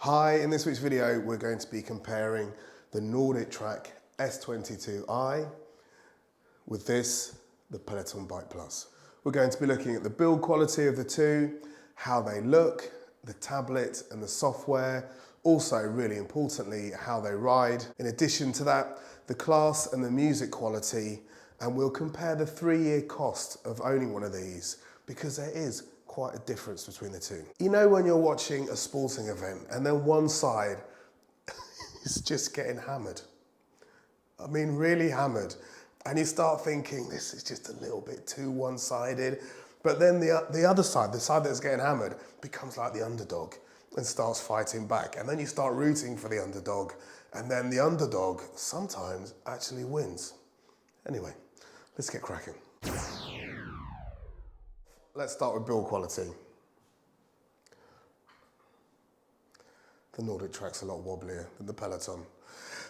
Hi, in this week's video we're going to be comparing the NordicTrack S22i with the Peloton Bike Plus. We're going to be looking at the build quality of the two, how they look, the tablet and the software, also really importantly how they ride. In addition to that, the class and the music quality, and we'll compare the 3-year cost of owning one of these because there is quite a difference between the two. You know when you're watching a sporting event and then one side is just getting hammered. I mean really hammered. And you start thinking this is just a little bit too one-sided. But then the other side, the side that's getting hammered, becomes like the underdog and starts fighting back. And then you start rooting for the underdog. And then the underdog sometimes actually wins. Anyway, let's get cracking. Let's start with build quality. The NordicTrack's a lot wobblier than the Peloton.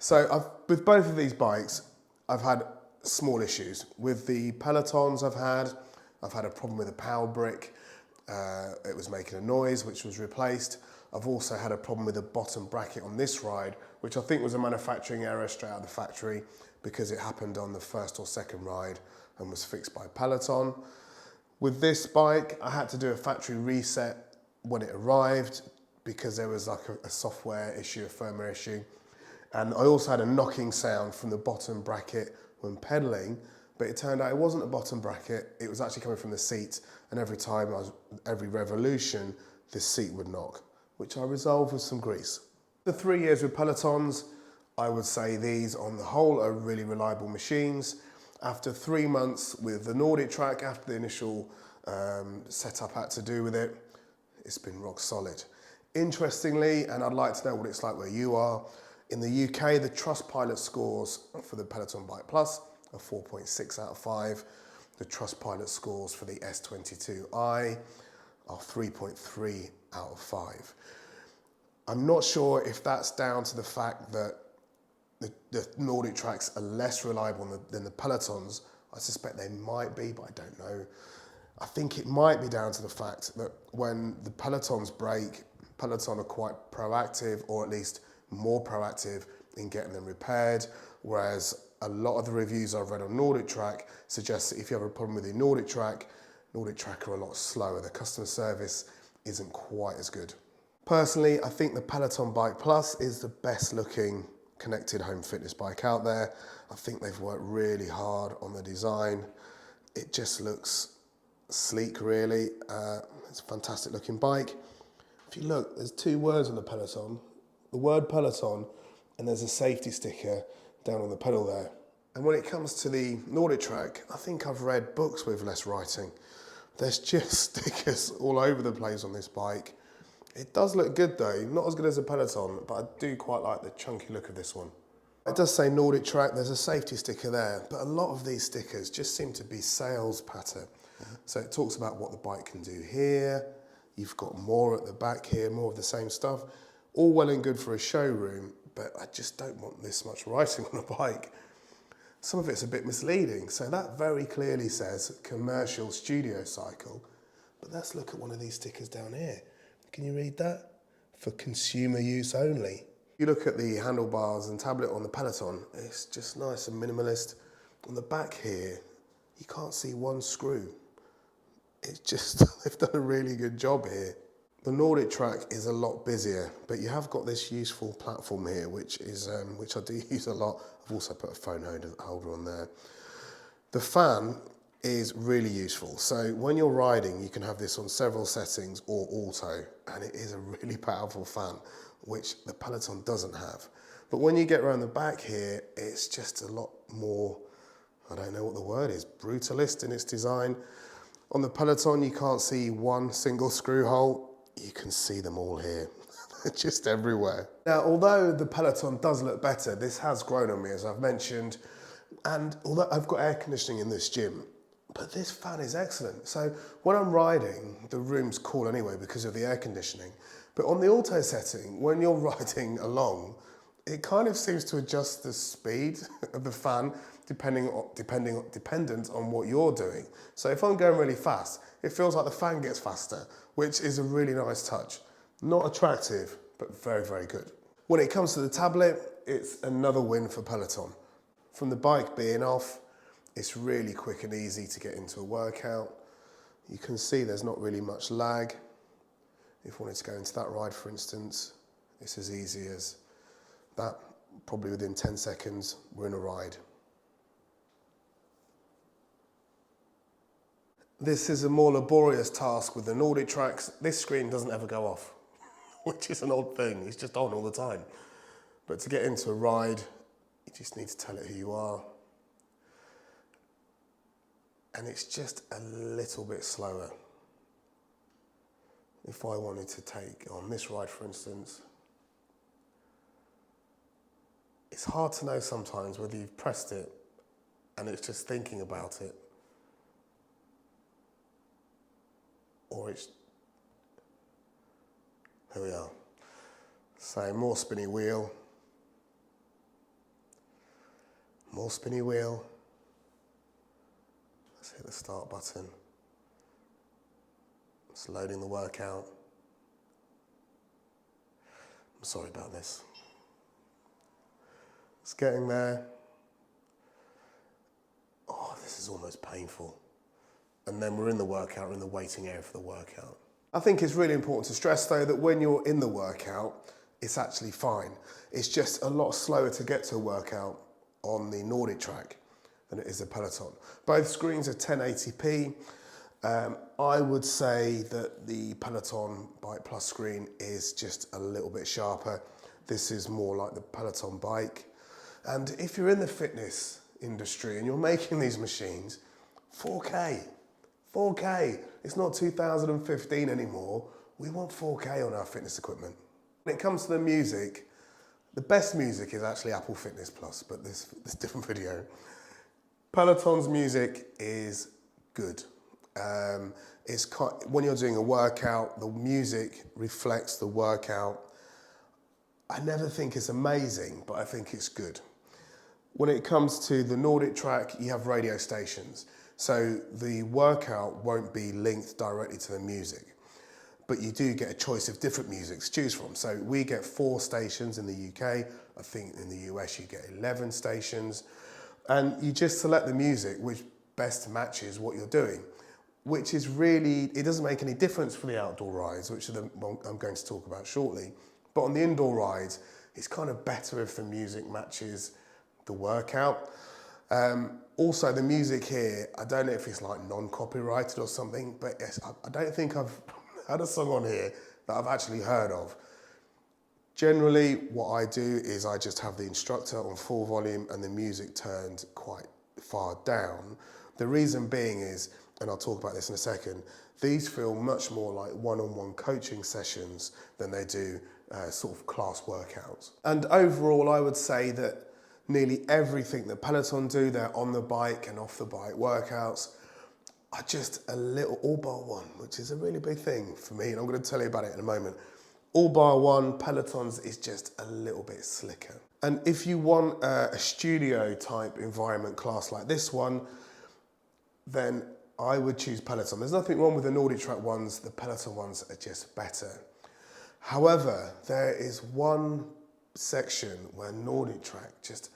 So with both of these bikes, I've had small issues. With the Pelotons I've had a problem with the power brick. It was making a noise, which was replaced. I've also had a problem with the bottom bracket on this ride, which I think was a manufacturing error straight out of the factory because it happened on the first or second ride and was fixed by Peloton. With this bike, I had to do a factory reset when it arrived because there was like a software issue, a firmware issue. And I also had a knocking sound from the bottom bracket when pedaling, but it turned out it wasn't a bottom bracket, it was actually coming from the seat, and every revolution, the seat would knock, which I resolved with some grease. The 3 years with Pelotons, I would say these on the whole are really reliable machines. After 3 months with the NordicTrack, after the initial setup I had to do with it, it's been rock solid. Interestingly, and I'd like to know what it's like where you are, in the UK, the Trustpilot scores for the Peloton Bike Plus are 4.6 out of 5. The Trustpilot scores for the S22i are 3.3 out of 5. I'm not sure if that's down to the fact that the NordicTracks are less reliable than the Pelotons. I suspect they might be, but I don't know. I think it might be down to the fact that when the Pelotons break, Peloton are quite proactive, or at least more proactive in getting them repaired, whereas a lot of the reviews I've read on NordicTrack suggest that if you have a problem with the NordicTrack are a lot slower. The customer service isn't quite as good. Personally, I think the Peloton Bike Plus is the best looking connected home fitness bike out there. I think they've worked really hard on the design. It just looks sleek, really. It's a fantastic looking bike. If you look, there's 2 words on the Peloton. The word Peloton, and there's a safety sticker down on the pedal there. And when it comes to the NordicTrack, I think I've read books with less writing. There's just stickers all over the place on this bike. It does look good though, not as good as a Peloton, but I do quite like the chunky look of this one. It does say NordicTrack, there's a safety sticker there, but a lot of these stickers just seem to be sales patter. So it talks about what the bike can do here, you've got more at the back here, more of the same stuff. All well and good for a showroom, but I just don't want this much writing on a bike. Some of it's a bit misleading, so that very clearly says commercial studio cycle, but let's look at one of these stickers down here. Can you read that? For consumer use only. You look at the handlebars and tablet on the Peloton, it's just nice and minimalist. On the back here, you can't see one screw. It's just, they've done a really good job here. The NordicTrack is a lot busier, but you have got this useful platform here, which I do use a lot. I've also put a phone holder on there. The fan is really useful. So when you're riding, you can have this on several settings or auto, and it is a really powerful fan, which the Peloton doesn't have. But when you get around the back here, it's just a lot more, I don't know what the word is, brutalist in its design. On the Peloton, you can't see one single screw hole. You can see them all here. They're just everywhere. Now, although the Peloton does look better, this has grown on me, as I've mentioned, and although I've got air conditioning in this gym, but this fan is excellent. So when I'm riding, the room's cool anyway because of the air conditioning. But on the auto setting, when you're riding along, it kind of seems to adjust the speed of the fan dependent on what you're doing. So if I'm going really fast, it feels like the fan gets faster, which is a really nice touch. Not attractive, but very, very good. When it comes to the tablet, it's another win for Peloton. From the bike being off, it's really quick and easy to get into a workout. You can see there's not really much lag. If you wanted to go into that ride, for instance, it's as easy as that. Probably within 10 seconds, we're in a ride. This is a more laborious task with the NordicTracks. This screen doesn't ever go off, which is an odd thing. It's just on all the time. But to get into a ride, you just need to tell it who you are. And it's just a little bit slower. If I wanted to take on this ride, for instance, it's hard to know sometimes whether you've pressed it and it's just thinking about it, or it's, here we are. So more spinny wheel, more spinny wheel. Let's hit the start button. It's loading the workout. I'm sorry about this. It's getting there. Oh, this is almost painful. And then we're in the workout, we're in the waiting area for the workout. I think it's really important to stress though that when you're in the workout, it's actually fine. It's just a lot slower to get to a workout on the NordicTrack than it is a Peloton. Both screens are 1080p. I would say that the Peloton Bike Plus screen is just a little bit sharper. This is more like the Peloton bike. And if you're in the fitness industry and you're making these machines, 4K. 4K. It's not 2015 anymore. We want 4K on our fitness equipment. When it comes to the music, the best music is actually Apple Fitness Plus, but this different video. Peloton's music is good. When you're doing a workout, the music reflects the workout. I never think it's amazing, but I think it's good. When it comes to the NordicTrack, you have radio stations. So the workout won't be linked directly to the music, but you do get a choice of different music to choose from. So we get 4 stations in the UK. I think in the US you get 11 stations. And you just select the music which best matches what you're doing, which is really, it doesn't make any difference for the outdoor rides, which are the one I'm going to talk about shortly. But on the indoor rides, it's kind of better if the music matches the workout. Also, the music here, I don't know if it's like non-copyrighted or something, but yes, I don't think I've had a song on here that I've actually heard of. Generally, what I do is I just have the instructor on full volume and the music turned quite far down. The reason being is, and I'll talk about this in a second, these feel much more like one-on-one coaching sessions than they do sort of class workouts. And overall, I would say that nearly everything that Peloton do, their on the bike and off the bike workouts, are just a little, all bar one, which is a really big thing for me, and I'm going to tell you about it in a moment. All bar one, Pelotons is just a little bit slicker. And if you want a studio type environment class like this one, then I would choose Peloton. There's nothing wrong with the NordicTrack ones, the Peloton ones are just better. However, there is one section where NordicTrack just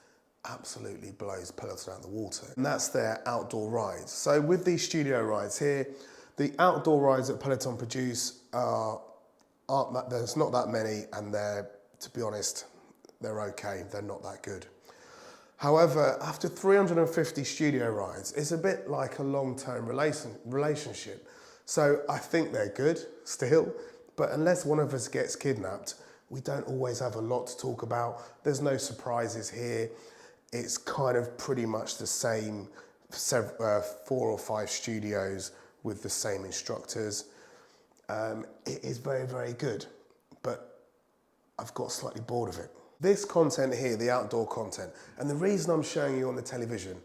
absolutely blows Peloton out of the water, and that's their outdoor rides. So with these studio rides here, the outdoor rides that Peloton produce there's not that many, and they're, to be honest, they're okay, they're not that good. However, after 350 studio rides, it's a bit like a long-term relationship. So I think they're good still, but unless one of us gets kidnapped, we don't always have a lot to talk about. There's no surprises here. It's kind of pretty much the same 4 or 5 studios with the same instructors. It is very, very good, but I've got slightly bored of it. This content here, the outdoor content, and the reason I'm showing you on the television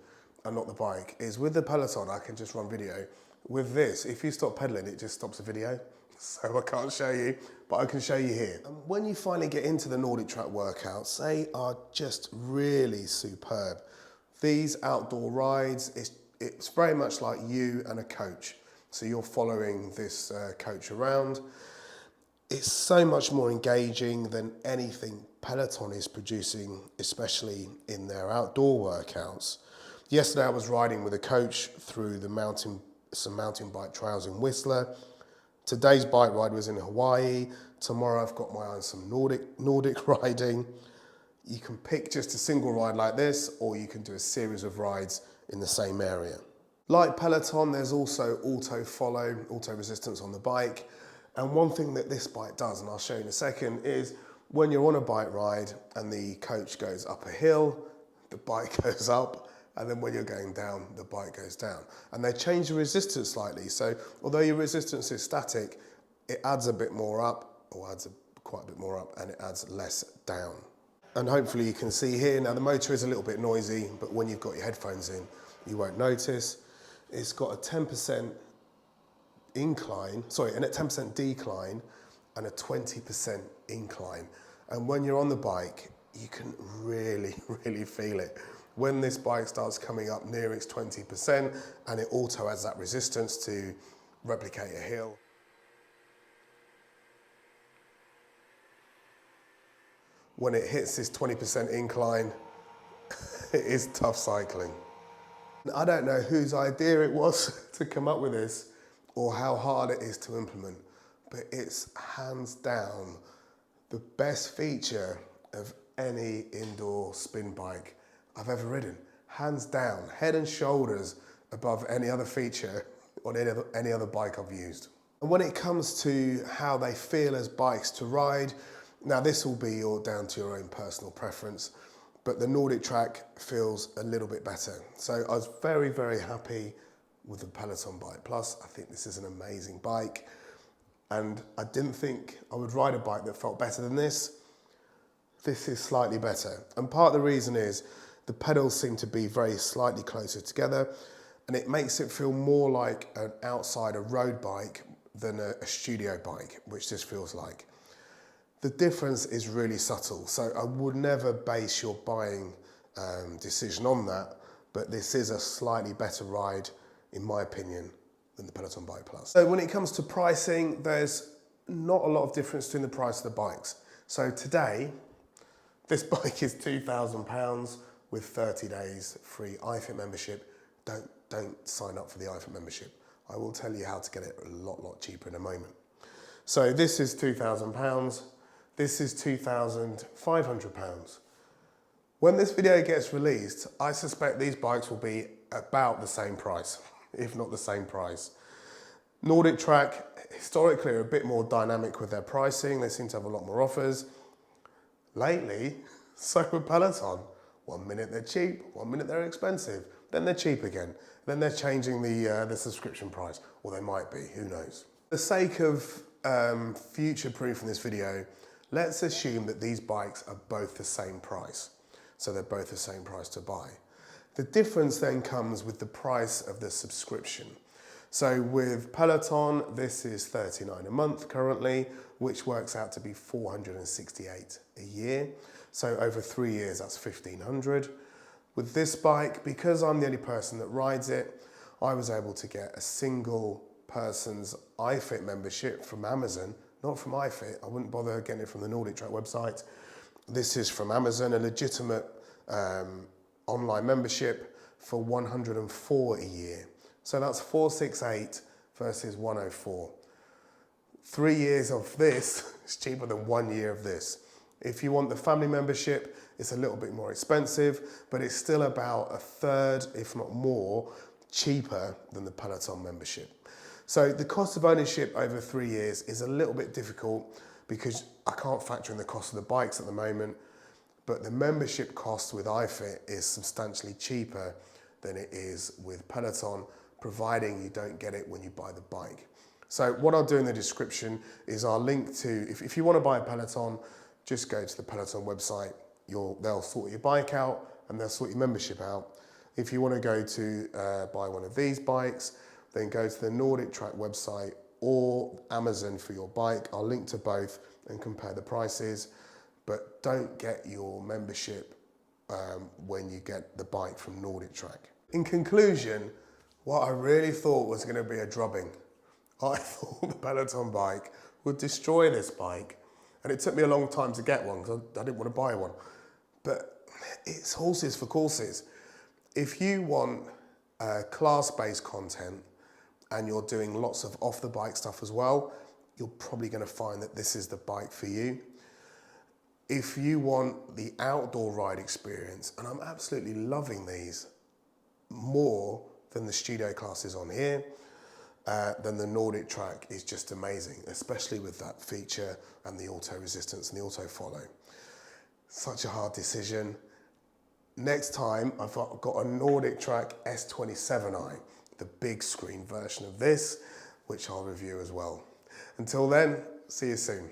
and not the bike is with the Peloton, I can just run video. With this, if you stop pedaling, it just stops the video. So I can't show you, but I can show you here. And when you finally get into the NordicTrack workouts, they are just really superb. These outdoor rides, it's very much like you and a coach. So you're following this coach around. It's so much more engaging than anything Peloton is producing, especially in their outdoor workouts. Yesterday I was riding with a coach through some mountain bike trails in Whistler. Today's bike ride was in Hawaii. Tomorrow I've got my eye on some Nordic riding. You can pick just a single ride like this, or you can do a series of rides in the same area. Like Peloton, there's also auto follow, auto resistance on the bike. And one thing that this bike does, and I'll show you in a second, is when you're on a bike ride and the coach goes up a hill, the bike goes up, and then when you're going down, the bike goes down. And they change the resistance slightly. So although your resistance is static, it adds a bit more up, or adds quite a bit more up, and it adds less down. And hopefully you can see here, now the motor is a little bit noisy, but when you've got your headphones in, you won't notice. It's got a 10% incline, sorry, and a 10% decline and a 20% incline. And when you're on the bike, you can really, really feel it. When this bike starts coming up near its 20%, and it auto adds that resistance to replicate a hill. When it hits this 20% incline, it is tough cycling. I don't know whose idea it was to come up with this or how hard it is to implement, but it's hands down the best feature of any indoor spin bike I've ever ridden. Hands down, head and shoulders above any other feature on any other bike I've used. And when it comes to how they feel as bikes to ride, now this will be all down to your own personal preference, but the NordicTrack feels a little bit better. So I was very, very happy with the Peloton Bike Plus. I think this is an amazing bike, and I didn't think I would ride a bike that felt better than this. This is slightly better, and part of the reason is the pedals seem to be very slightly closer together, and it makes it feel more like an outside a road bike than a studio bike, which this feels like. The difference is really subtle, so I would never base your buying decision on that, but this is a slightly better ride, in my opinion, than the Peloton Bike Plus. So when it comes to pricing, there's not a lot of difference between the price of the bikes. So today, this bike is £2,000 with 30 days free iFit membership. Don't sign up for the iFit membership. I will tell you how to get it a lot cheaper in a moment. So this is £2,000. This is £2,500. When this video gets released, I suspect these bikes will be about the same price, if not the same price. NordicTrack, historically, are a bit more dynamic with their pricing. They seem to have a lot more offers. Lately, so with Peloton. 1 minute they're cheap, 1 minute they're expensive, then they're cheap again. Then they're changing the subscription price, or they might be, who knows. For the sake of future-proofing this video, let's assume that these bikes are both the same price. So they're both the same price to buy. The difference then comes with the price of the subscription. So with Peloton, this is $39 a month currently, which works out to be $468 a year. So over 3 years, that's $1,500. With this bike, because I'm the only person that rides it, I was able to get a single person's iFit membership from Amazon, not from iFit. I wouldn't bother getting it from the NordicTrack website. This is from Amazon, a legitimate online membership for $104 a year. So that's $468 versus $104. 3 years of this is cheaper than 1 year of this. If you want the family membership, it's a little bit more expensive, but it's still about a third, if not more, cheaper than the Peloton membership. So the cost of ownership over 3 years is a little bit difficult because I can't factor in the cost of the bikes at the moment, but the membership cost with iFit is substantially cheaper than it is with Peloton, providing you don't get it when you buy the bike. So what I'll do in the description is I'll link to, if you want to buy a Peloton, just go to the Peloton website. They'll sort your bike out and they'll sort your membership out. If you want to go to buy one of these bikes, then go to the NordicTrack website or Amazon for your bike. I'll link to both and compare the prices, but don't get your membership when you get the bike from NordicTrack. In conclusion, what I really thought was going to be a drubbing. I thought the Peloton bike would destroy this bike. And it took me a long time to get one because I didn't want to buy one. But it's horses for courses. If you want class-based content and you're doing lots of off-the-bike stuff as well, you're probably going to find that this is the bike for you. If you want the outdoor ride experience, and I'm absolutely loving these more than the studio classes on here, then the NordicTrack is just amazing, especially with that feature and the auto resistance and the auto follow. Such a hard decision. Next time, I've got a NordicTrack S22i, the big screen version of this, which I'll review as well. Until then, see you soon.